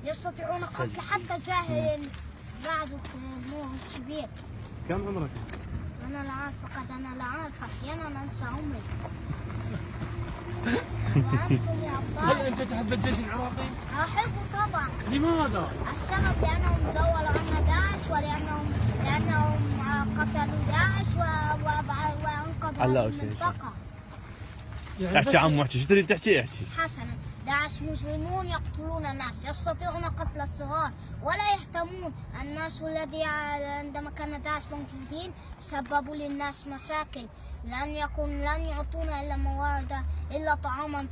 يستطيعون قتل حتى جاهل بعده في نوع كبير. كم عمرك؟ أنا لا أعرف، فقط أنا لا أعرف، أحيانا أنسى عمري. وأنتم يا أبطال؟ هل أنت تحب الجيش العراقي؟ أحبه طبعا. لماذا؟ السبب لأنهم زولوا عنا داعش، ولأنهم قتلوا داعش وأنقذوا المنطقة. احكي عمو احكي، شو تريد تحكي؟ احكي. حسنا، داعش مجرمون يقتلون الناس، يستطيعون قتل الصغار ولا يهتمون. الناس الذي عندما كان داعش موجودين سببوا للناس مشاكل، لن يعطونا إلا موارد إلا طعاما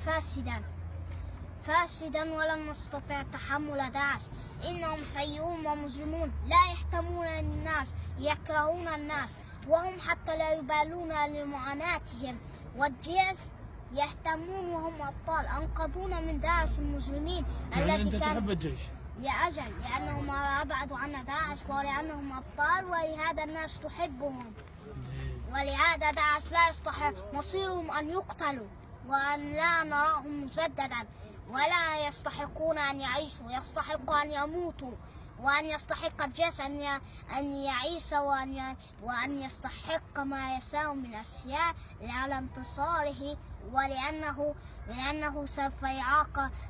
فاسدا ولن نستطيع تحمل داعش. إنهم سيئون ومجرمون، لا يهتمون للناس، يكرهون الناس، وهم حتى لا يبالون لمعاناتهم. والجيش يهتمون وهم أبطال، أنقذونا من داعش المجرمين يعني التي أنت تحب الجيش؟ لأجل لأنهم أبعدوا عنا داعش، ولأنهم أبطال، ولهذا الناس تحبهم. ولهذا داعش لا يستحق مصيرهم أن يقتلوا وأن لا نراهم مجددا، ولا يستحقون أن يعيشوا، يستحق أن يموتوا، وأن يستحق الجيش أن يعيش وأن يستحق ما يساو من أشياء على انتصاره، ولأنه سوف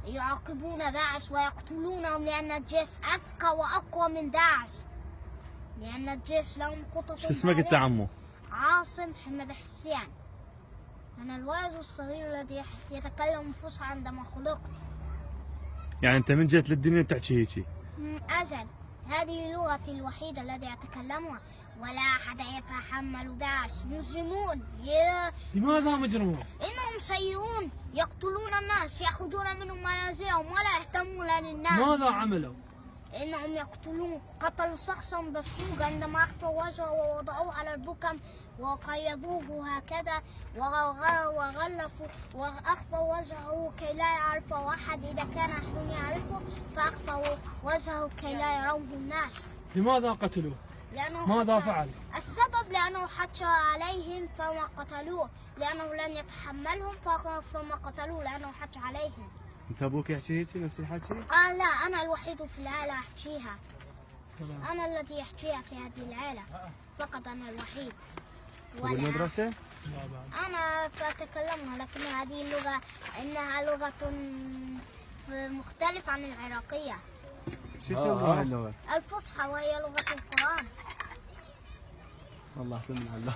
يعاقبون داعش ويقتلونهم، لأن الجيش أذكى وأقوى من داعش، لأن الجيش لهم خطط. شو اسمك انت عمو؟ عاصم حمد حسين. أنا الولد الصغير الذي يتكلم فصحى عندما خلقت. يعني انت من جيت للدنيا بتحكي هيجي؟ أجل، هذه لغتي الوحيدة التي أتكلمها، ولا أحد يتحمل داعش. مجرمون. لماذا مجرمون؟ إنهم سيئون، يقتلون الناس، يأخذون منهم منازلهم ولا يهتمون للناس. ماذا عملوا؟ إنهم يقتلون. قتلوا شخصا بالسوق عندما أخفوا وجهه ووضعوه على البكم وقيدوه هكذا وغلفوا وأخفوا وجهه كي لا يعرفه أحد، إذا كان أحد يعرفه فأخفوا وجهه كي لا يروه الناس. لماذا قتلوه؟ ماذا فعل؟ السبب لأنه حج عليهم فما قتلوه، لأنه لن يتحملهم فما قتلوه لأنه حج عليهم. انت ابوك يحكي هيك نفس الحكي؟ لا، أنا الوحيد في العائلة أحكيها. أنا الذي يحكيها في هذه العائلة، فقط أنا الوحيد. بالمدرسة؟ أنا أتكلمها، لكن هذه اللغة إنها لغة مختلفة عن العراقية. شو يسموها اللغة؟ الفصحى، وهي لغة القرآن. والله سمع الله.